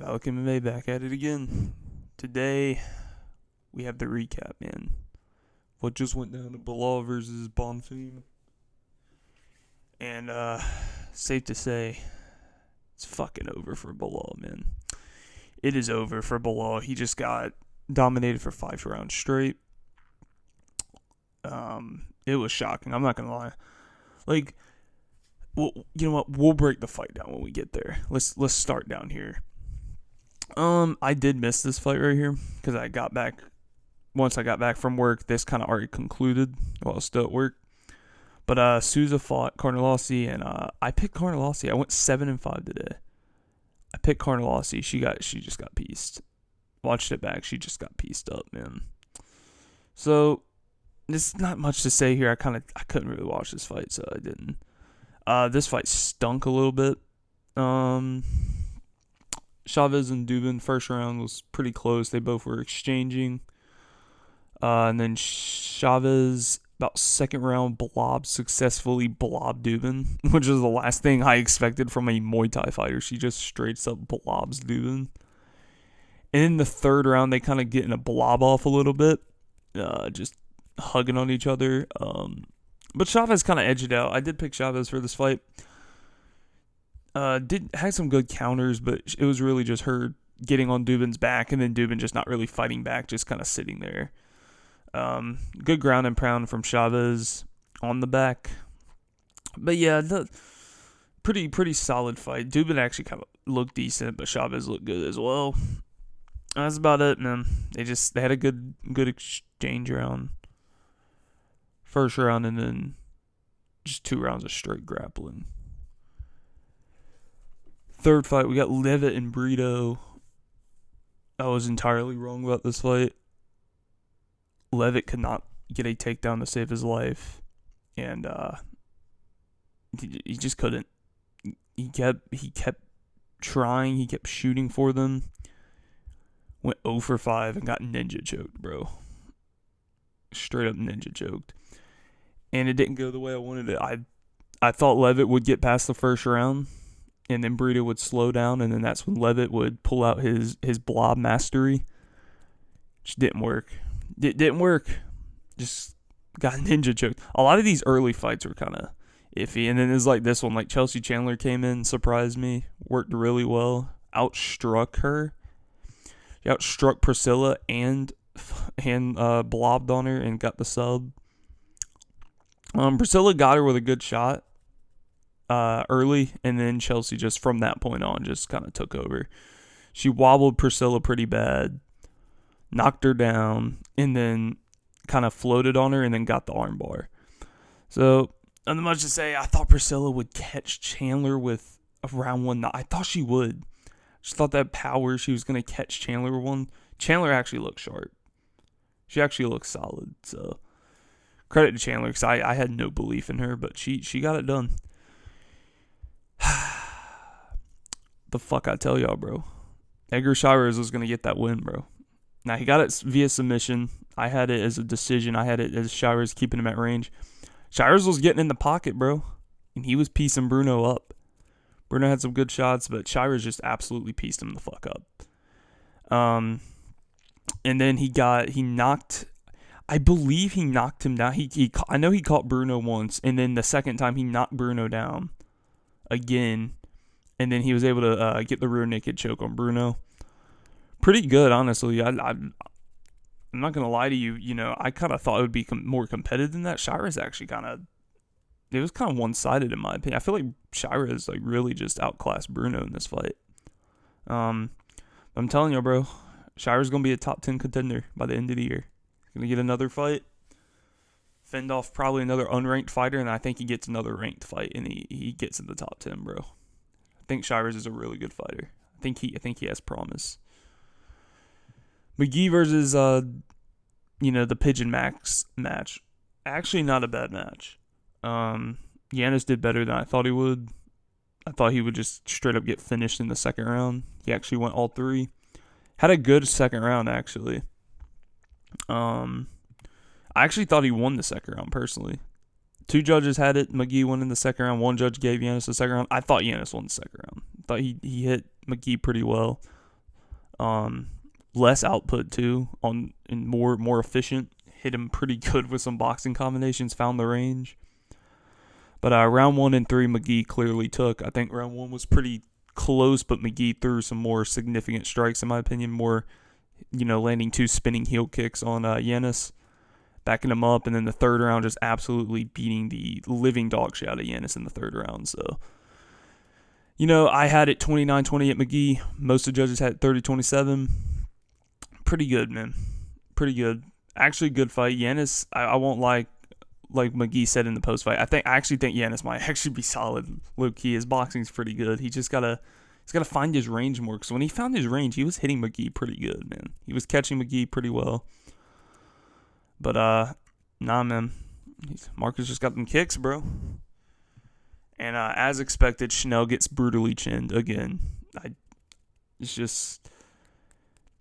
Valek MMA back at it again. Today, we have the recap, man. What just went down to Belal versus Bonfim. And, safe to say, it's fucking over for Belal, man. It is over for Belal. He just got dominated for 5 rounds straight. It was shocking. I'm not gonna lie. Like, well, you know what? We'll break the fight down when we get there. Let's start down here. I did miss this fight right here because I got back. Once I got back from work, this kind of already concluded while I was still at work. But Souza fought Carnelossi, and I picked Carnelossi. I went 7-5 today. I picked Carnelossi. She just got pieced. Watched it back. She just got pieced up, man. So there's not much to say here. I couldn't really watch this fight, so I didn't. This fight stunk a little bit. Chavez and Dubin, first round was pretty close. They both were exchanging. And then Chavez, about second round, successfully blobbed Dubin, which is the last thing I expected from a Muay Thai fighter. She just straight up blobs Dubin. And in the third round, they kind of get in a blob off a little bit, just hugging on each other. But Chavez kind of edged it out. I did pick Chavez for this fight. Had some good counters, but it was really just her getting on Dubin's back, and then Dubin just not really fighting back, just kind of sitting there. Good ground and pound from Chavez on the back. But yeah, the pretty solid fight. Dubin actually kind of looked decent, but Chavez looked good as well. That's about it, man. They had a good exchange round. First round, and then just 2 rounds of straight grappling. Third fight, we got Levitt and Brito. I was entirely wrong about this fight. Levitt could not get a takedown to save his life, and he just couldn't. He kept trying. He kept shooting for them. Went 0 for 5 and got ninja choked, bro. Straight up ninja choked. And it didn't go the way I wanted it. I thought Levitt would get past the first round, and then Brito would slow down, and then that's when Levitt would pull out his blob mastery. Just didn't work. It didn't work. Just got ninja choked. A lot of these early fights were kind of iffy, and then it's like this one. Like Chelsea Chandler came in, surprised me, worked really well, outstruck her. She outstruck Priscilla and blobbed on her and got the sub. Priscilla got her with a good shot early, and then Chelsea just from that point on just kind of took over. She wobbled Priscilla pretty bad, knocked her down, and then kind of floated on her and then got the armbar. So, nothing much to say. I thought Priscilla would catch Chandler with a round one. I thought she would. Just thought that power, she was going to catch Chandler with one. Chandler actually looked sharp. She actually looked solid. So, credit to Chandler because I had no belief in her, but she got it done. The fuck I tell y'all, bro. Edgar Chavez was going to get that win, bro. Now, he got it via submission. I had it as a decision. I had it as Chavez keeping him at range. Chavez was getting in the pocket, bro. And he was piecing Bruno up. Bruno had some good shots, but Chavez just absolutely pieced him the fuck up. And then I believe he knocked him down. I know he caught Bruno once, and then the second time he knocked Bruno down again, and then he was able to get the rear naked choke on Bruno. Pretty good, honestly. I'm not gonna lie to you. You know, I kind of thought it would be more competitive than that. Chavez actually it was kind of one-sided in my opinion. I feel like Chavez really just outclassed Bruno in this fight. I'm telling you, bro, Chavez is gonna be a top 10 contender by the end of the year. He's gonna get another fight, fend off probably another unranked fighter, and I think he gets another ranked fight, and he gets in the top 10, bro. I think Chavez is a really good fighter. I think he has promise. McGee versus the Pigeon Max match. Actually not a bad match. Yanis did better than I thought he would. I thought he would just straight up get finished in the second round. He actually went all 3. Had a good second round, actually. I actually thought he won the second round, personally. 2 judges had it. McGee won in the second round. 1 judge gave Yanis the second round. I thought Yanis won the second round. I thought he hit McGee pretty well. Less output too, and more efficient. Hit him pretty good with some boxing combinations. Found the range. But round 1 and 3, McGee clearly took. I think round 1 was pretty close, but McGee threw some more significant strikes, in my opinion. More, landing 2 spinning heel kicks on Yanis, backing him up. And then the third round, just absolutely beating the living dog shit out of Yanis in the third round. So, I had it 29-20 at McGee. Most of the judges had 30-27. Pretty good, man. Pretty good. Actually, good fight. Yanis, I won't lie. Like McGee said in the post fight, I actually think Yanis might actually be solid. Low key, his boxing's pretty good. He's gotta find his range more. Because when he found his range, he was hitting McGee pretty good, man. He was catching McGee pretty well. But nah, man. Marcus just got them kicks, bro. And as expected, Chanel gets brutally chinned again.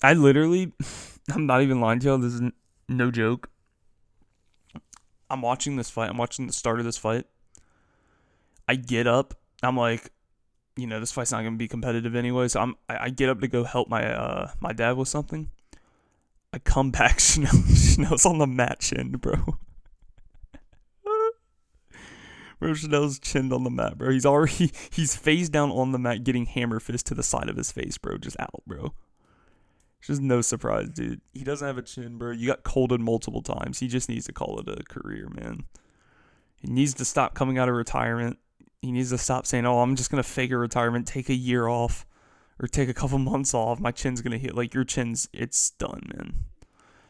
I literally, I'm not even lying to y'all. This is no joke. I'm watching this fight. I'm watching the start of this fight. I get up. I'm like, this fight's not going to be competitive anyway. So I get up to go help my dad with something. I come back. Chanel's on the mat chinned, bro. Bro, Chanel's chinned on the mat, bro. He's face down on the mat getting hammer fist to the side of his face, bro. Just out, bro. It's just no surprise, dude. He doesn't have a chin, bro. You got colded multiple times. He just needs to call it a career, man. He needs to stop coming out of retirement. He needs to stop saying, oh, I'm just going to fake a retirement, take a year off, or take a couple months off. My chin's going to hit. Like, your chin's, it's done, man.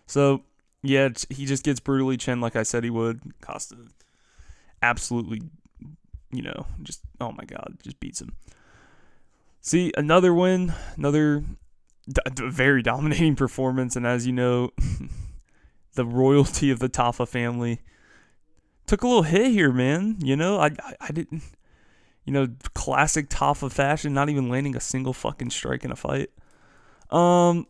So, yeah, he just gets brutally chinned like I said he would. Costa absolutely, just, oh my God, just beats him. See, another win, another very dominating performance, and as you know, the royalty of the Tafa family took a little hit here, man. I didn't, classic Tafa fashion, not even landing a single fucking strike in a fight. I'm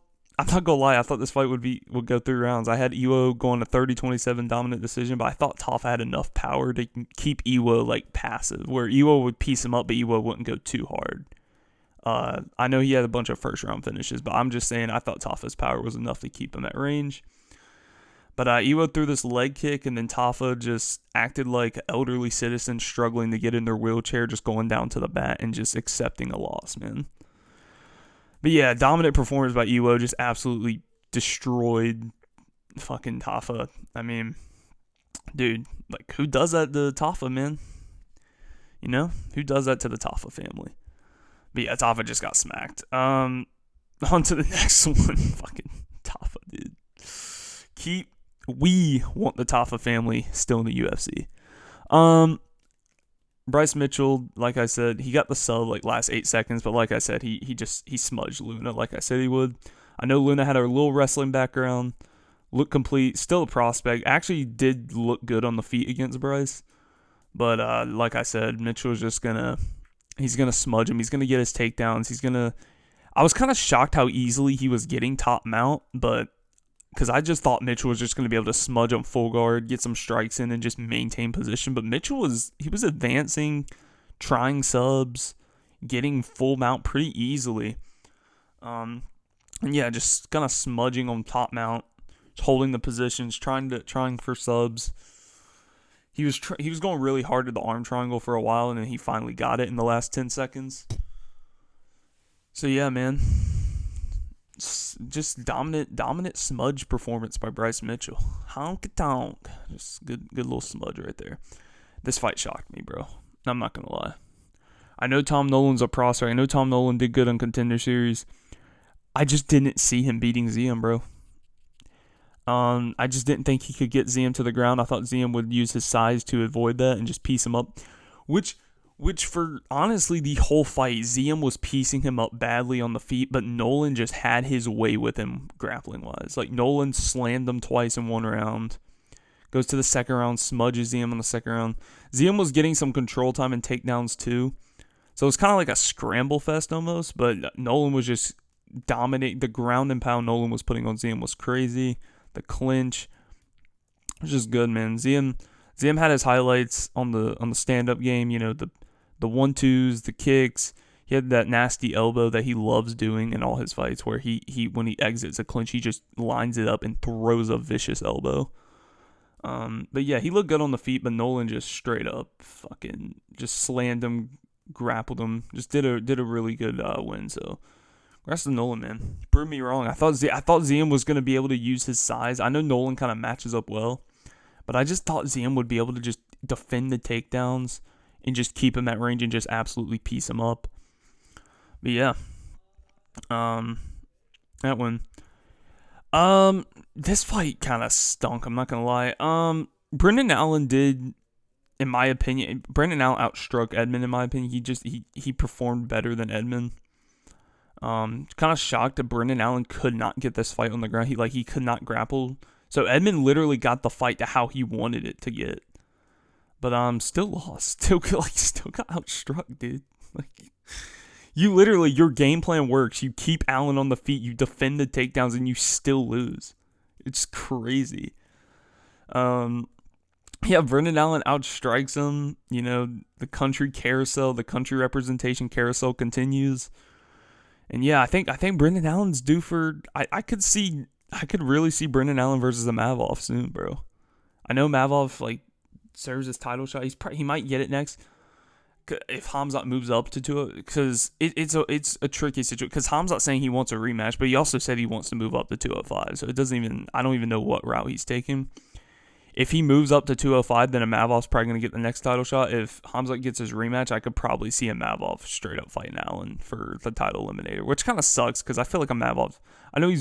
not gonna lie, I thought this fight would go 3 rounds. I had Iwo going to 30-27 dominant decision, but I thought Tafa had enough power to keep Iwo like passive, where Iwo would piece him up, but Iwo wouldn't go too hard. I know he had a bunch of first round finishes, but I'm just saying I thought Tafa's power was enough to keep him at range. But Iwo threw this leg kick, and then Tafa just acted like elderly citizens struggling to get in their wheelchair, just going down to the mat and just accepting a loss, man. But yeah, dominant performance by Iwo, just absolutely destroyed fucking Tafa. I mean, dude, like, who does that to Tafa, man? Who does that to the Tafa family? But yeah, Tafa just got smacked. On to the next one. Fucking Tafa, dude. We want the Tafa family still in the UFC. Bryce Mitchell, like I said, he got the sub like last 8 seconds, but like I said, he smudged Luna like I said he would. I know Luna had a little wrestling background, looked complete, still a prospect. Actually did look good on the feet against Bryce. But like I said, Mitchell's just he's gonna smudge him. He's gonna get his takedowns. I was kind of shocked how easily he was getting top mount, but because I just thought Mitchell was just gonna be able to smudge him full guard, get some strikes in, and just maintain position. But Mitchell was advancing, trying subs, getting full mount pretty easily. And yeah, just kind of smudging on top mount, holding the positions, trying for subs. He was going really hard at the arm triangle for a while, and then he finally got it in the last 10 seconds. So yeah, man, just dominant smudge performance by Bryce Mitchell. Honky tonk, just good little smudge right there. This fight shocked me, bro. I'm not gonna lie. I know Tom Nolan's a prospect. I know Tom Nolan did good on Contender Series. I just didn't see him beating Ziam, bro. I just didn't think he could get Ziam to the ground. I thought Ziam would use his size to avoid that and just piece him up. Which for honestly the whole fight, Ziam was piecing him up badly on the feet, but Nolan just had his way with him grappling wise. Like, Nolan slammed him twice in one round. Goes to the second round, smudges Ziam on the second round. Ziam was getting some control time and takedowns too. So it was kind of like a scramble fest almost, but Nolan was just dominating. The ground and pound Nolan was putting on Ziam was crazy. The clinch was just good, man. Ziam had his highlights on the stand-up game. The 1-2s, the kicks. He had that nasty elbow that he loves doing in all his fights, where he when he exits a clinch, he just lines it up and throws a vicious elbow. But yeah, he looked good on the feet, but Nolan just straight up fucking just slammed him, grappled him, just did a really good win. So rest of Nolan, man, proved me wrong. I thought Ziam was gonna be able to use his size. I know Nolan kind of matches up well, but I just thought Ziam would be able to just defend the takedowns and just keep him at range and just absolutely piece him up. But yeah, that one. This fight kind of stunk. I'm not gonna lie. Brendan Allen did, in my opinion, Brendan Allen outstruck Edmund. In my opinion, he performed better than Edmund. Kind of shocked that Brendan Allen could not get this fight on the ground. He could not grapple. So Edmund literally got the fight to how he wanted it to get. But still lost. Still got outstruck, dude. You literally, your game plan works. You keep Allen on the feet, you defend the takedowns, and you still lose. It's crazy. Yeah, Brendan Allen outstrikes him. You know, the country carousel, the country representation carousel continues. And yeah, I think Brendan Allen's due for. I could really see Brendan Allen versus a Mavov soon, bro. I know Mavov serves his title shot. He might get it next if Hamzat moves up to 2, because it's a tricky situation. Because Hamzat's saying he wants a rematch, but he also said he wants to move up to 205. So I don't even know what route he's taking. If he moves up to 205, then a Mavov's probably going to get the next title shot. If Hamzat gets his rematch, I could probably see a Mavov straight up fighting Allen for the title eliminator, which kind of sucks because I feel like a Mavov, I know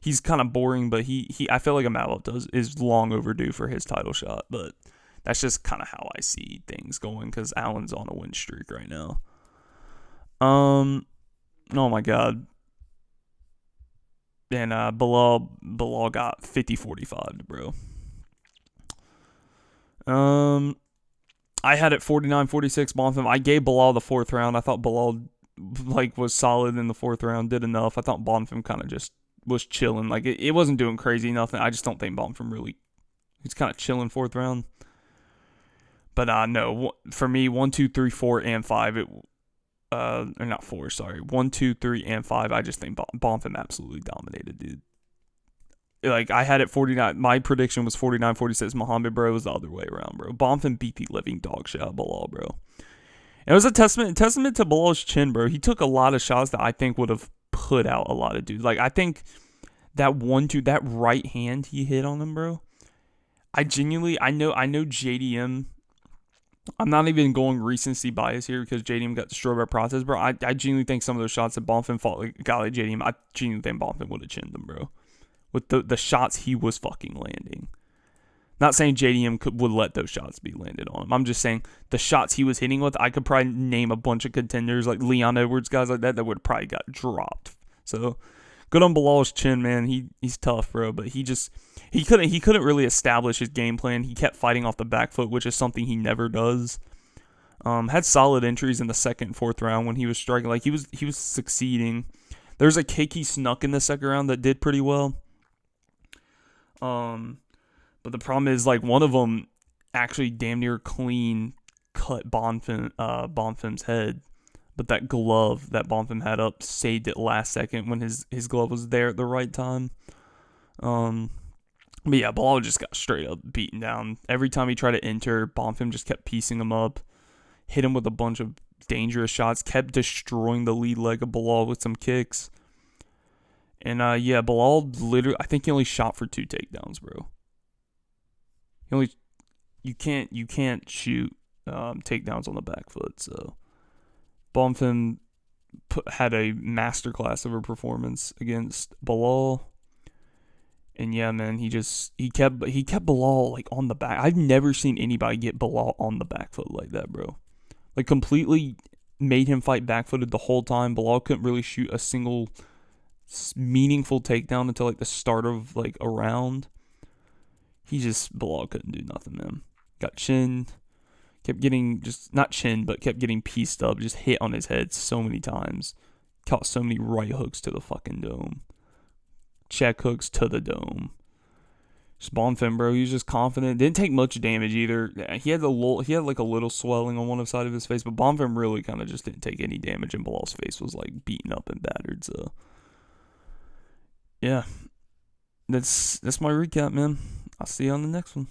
he's kind of boring, but I feel like a Mavov is long overdue for his title shot, but that's just kind of how I see things going because Allen's on a win streak right now. Oh my god. And Belal got 50-45, bro. I had it 49-46 Bonfim. I gave Belal the 4th round. I thought Belal was solid in the 4th round, did enough. I thought Bonfim kind of just was chilling. It wasn't doing crazy nothing. I just don't think Bonfim really, he's kind of chilling 4th round. But no, for me, 1, 2, 3, 4, and 5. Or not 4. Sorry, 1, 2, 3, and 5. I just think Bonfim absolutely dominated, dude. I had it 49. My prediction was 49-46 Muhammad, bro. It was the other way around, bro. Bonfim beat the living dog shit out of Belal, bro. And it was a testament to Belal's chin, bro. He took a lot of shots that I think would have put out a lot of dudes. I think that that right hand he hit on him, bro. I know JDM. I'm not even going recency bias here because JDM got destroyed by process, bro. I genuinely think some of those shots that Bonfim fought a guy like JDM, I genuinely think Bonfim would have chinned them, bro. With the shots he was fucking landing. Not saying JDM would let those shots be landed on him. I'm just saying the shots he was hitting with, I could probably name a bunch of contenders like Leon Edwards, guys like that would probably got dropped. So good on Belal's chin, man. He's tough, bro. But he couldn't really establish his game plan. He kept fighting off the back foot, which is something he never does. Had solid entries in the 2nd and 4th round when he was striking. He was succeeding. There's a kick he snuck in the 2nd round that did pretty well. But the problem is one of them actually damn near clean cut Bonfim's head, but that glove that Bonfim had up saved it last second when his glove was there at the right time. But yeah, Belal just got straight up beaten down. Every time he tried to enter, Bonfim just kept piecing him up, hit him with a bunch of dangerous shots, kept destroying the lead leg of Belal with some kicks. And yeah, Belal literally, I think he only shot for 2 takedowns, bro. You can't shoot takedowns on the back foot. So Bonfim had a masterclass of a performance against Belal. And yeah, man, he kept Belal on the back. I've never seen anybody get Belal on the back foot like that, bro. Completely made him fight back footed the whole time. Belal couldn't really shoot a single meaningful takedown until the start of a round. Belal couldn't do nothing, man. Got chinned, kept getting kept getting pieced up, just hit on his head so many times. Caught so many right hooks to the fucking dome. Check hooks to the dome. Just Bonfim, bro. He was just confident. Didn't take much damage either. He had like a little swelling on one side of his face, but Bonfim really kind of just didn't take any damage, and Bilal's face was like beaten up and battered. So yeah, that's my recap, man. I'll see you on the next one.